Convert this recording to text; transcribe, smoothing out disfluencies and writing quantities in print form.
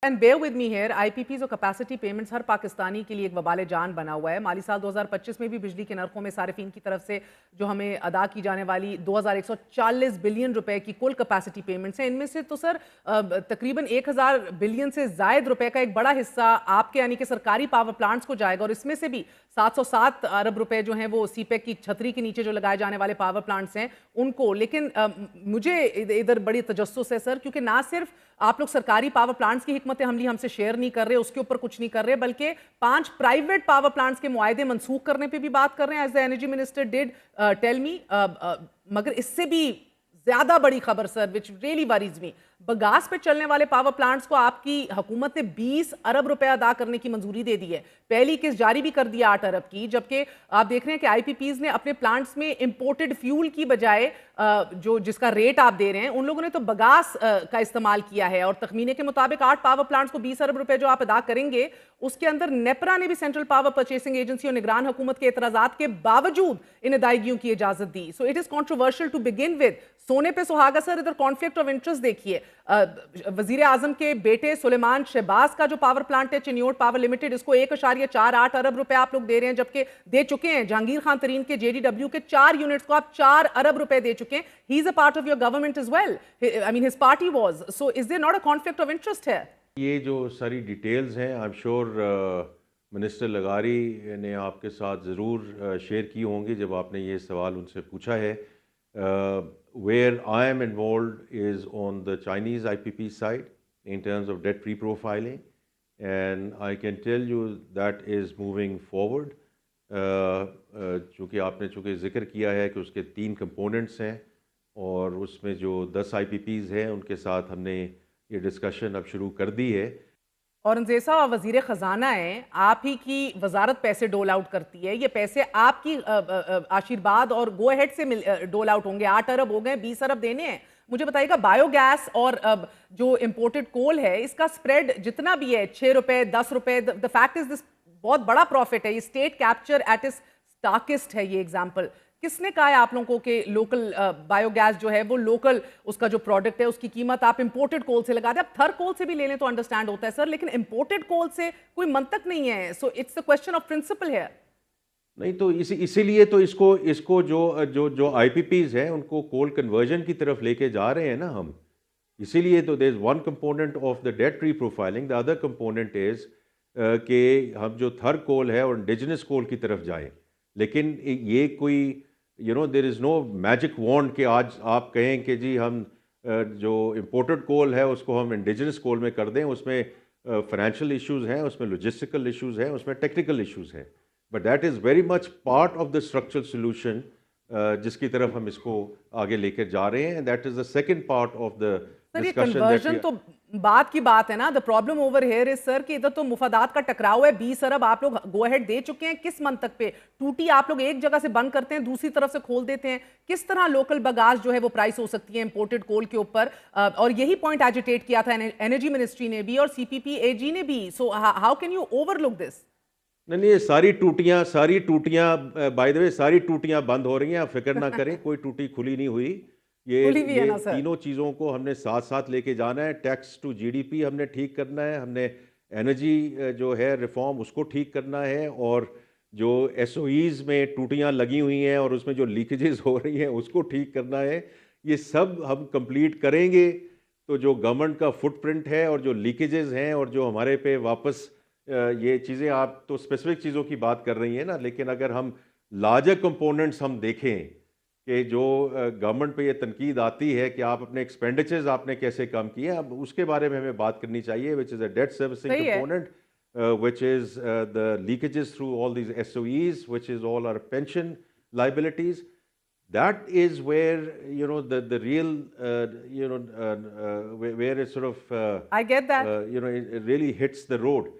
And bear with me here, IPPs और capacity payments हर पाकिस्तानी के लिए एक वबाल जान बना हुआ है। माली साल 2025 में भी बिजली के नरखों में सारिफिन की तरफ से जो हमें अदा की जाने वाली 2140 बिलियन रुपए की कुल कैपेसिटी पेमेंट्स हैं, इनमें से तो सर तकरीबन 1000 बिलियन से ज़ायद रुपए का एक बड़ा हिस्सा आपके यानी कि सरकारी पावर प्लांट्स को जाएगा, और इसमें से भी 707 अरब रुपए जो हैं वो सीपेक की छतरी के नीचे जो लगाए जाने वाले पावर प्लांट्स हैं उनको। लेकिन मुझे इधर बड़ी तजस्सुस है सर, क्योंकि ना सिर्फ आप लोग सरकारी पावर प्लांट्स की हिकमत अमली हमसे शेयर नहीं कर रहे, उसके ऊपर कुछ नहीं कर रहे, बल्कि 5 प्राइवेट पावर प्लांट्स के मुआहदे मनसूख करने पे भी बात कर रहे हैं, as the energy minister did tell me. मगर इससे भी ज्यादा बड़ी खबर sir, which really worries me, bagasse पे चलने वाले पावर प्लांट्स को आपकी हुकूमत ने 20 अरब रुपए अदा करने की मंजूरी दे दी है। पहली किस्त जारी भी कर दिया 8 अरब की, जबकि आप देख रहे हैं कि आईपीपीज ने अपने प्लांट्स में इंपोर्टेड फ्यूल की बजाय जो जिसका रेट आप दे रहे हैं, उन लोगों ने तो बगास का इस्तेमाल किया है। और तखमीने के मुताबिक 8 पावर प्लांट्स को 20 अरब रुपए जो आप अदा करेंगे, उसके अंदर नेपरा ने भी सेंट्रल पावर परचेसिंग एजेंसी और निगरान हुकूमत के एतराजात के बावजूद इन अदायगियों की इजाजत दी। So it is controversial to begin with. सोने पे सुहागा सर, इधर कॉन्फ्लिक्ट ऑफ इंटरेस्ट देखिए। वजीर आजम के बेटे सुलेमान शहबाज का जो पावर प्लांट है चिन्योट पावर लिमिटेड, इसको 1.48 अरब रुपए आप लोग दे रहे हैं, जबकि दे चुके हैं जहांगीर खान तरीन के जेडीडब्ल्यू के 4 यूनिट्स को आप 4 अरब रुपए दे चुके हैं। He is a part of your government as well, I mean his party was, so is there not a conflict of interest है? ये जो सारी डिटेल्स हैं, आई एम श्योर मिनिस्टर लगारी ने आपके साथ ज़रूर शेयर की होंगी जब आपने ये सवाल उनसे पूछा है। Where I am involved is on the Chinese IPP side in terms of debt reprofiling, and I can tell you that is moving forward. चूँकि आपने ज़िक्र किया है कि उसके 3 कंपोनेंट्स हैं और उसमें जो 10 IPPs हैं उनके साथ हमने ये डिस्कशन अब शुरू कर दी है। औरंगजेब साहब वजीर खजाना है, आप ही की वजारत पैसे डोल आउट करती है, ये पैसे आपकी आशीर्वाद और गो अहेड से डोल आउट होंगे। 8 अरब हो गए, 20 अरब देने हैं। मुझे बताइएगा, बायोगैस और जो इंपोर्टेड कोल है, इसका स्प्रेड जितना भी है 6 रुपए 10 रुपए, द फैक्ट इज दिस बहुत बड़ा प्रॉफिट है। ये स्टेट कैप्चर एट इट्स स्टार्केस्ट है ये एग्जाम्पल। किसने कहा है आप लोगों को कि लोकल बायोगैस जो है वो लोकल उसका जो प्रोडक्ट है उसकी कीमत आप इंपोर्टेड कोल से लगा दें? आप थर कोल से भी ले लें तो अंडरस्टैंड होता है सर, लेकिन इंपोर्टेड कोल से कोई मंतक नहीं है। So it's the question of principle है। नहीं तो इसीलिए तो इसको जो आईपीपीज हैं उनको कोल कन्वर्जन की तरफ लेके जा रहे हैं ना हम। इसीलिए तो there is one component of the debt reprofiling, the other component is कि हम जो थर कोल है और इंडिजिनस कोल की तरफ जाएं। लेकिन ये कोई there is no magic wand कि आज आप कहें कि जी हम जो इम्पोर्टेड कोल है उसको हम इंडिजिनस कोल में कर दें। उसमें फाइनेंशियल इश्यूज़ हैं, उसमें लॉजिस्टिकल इश्यूज़ हैं, उसमें टेक्निकल इश्यूज़ हैं, but that is very much part of the structural solution जिसकी तरफ हम इसको आगे लेकर जा रहे हैं। That is the second part of the sir ये कन्वर्जन तो बात की बात है ना। The problem over here is sir कि इधर तो मुफादात का टकराव है। 20 अरब आप लोग गो अहेड दे चुके हैं, किस मंतक पे? टूटी आप लोग एक जगह से बंद करते हैं, दूसरी तरफ से खोल देते हैं। किस तरह लोकल बगास जो है वो प्राइस हो सकती है इंपोर्टेड कोल के ऊपर? और यही पॉइंट एजिटेट किया था एनर्जी मिनिस्ट्री ने भी और सीपीपी एजी ने भी। So how can you overlook this? नहीं, ये सारी टूटियां बाय द वे सारी टूटियां बंद हो रही हैं, आप फिक्र ना करें। कोई टूटी खुली नहीं हुई। ये तीनों चीज़ों को हमने साथ साथ लेके जाना है। टैक्स टू जीडीपी हमने ठीक करना है, हमने एनर्जी जो है रिफॉर्म उसको ठीक करना है, और जो एसओईज में टूटियां लगी हुई हैं और उसमें जो लीकेजेस हो रही हैं उसको ठीक करना है। ये सब हम कंप्लीट करेंगे तो जो गवर्नमेंट का फुटप्रिंट है और जो लीकेजेस हैं और जो हमारे पे वापस ये चीज़ें, आप तो स्पेसिफिक चीज़ों की बात कर रही हैं ना, लेकिन अगर हम लार्जर कंपोनेंट्स हम देखें कि जो गवर्नमेंट पे ये तनकीद आती है कि आप अपने एक्सपेंडिचर्स आपने कैसे कम किए, अब उसके बारे में हमें बात करनी चाहिए, which is a debt servicing component, which is the leakages through all these SOEs, which is all our pension liabilities. That is where the real where it sort of I get that. it really hits the road.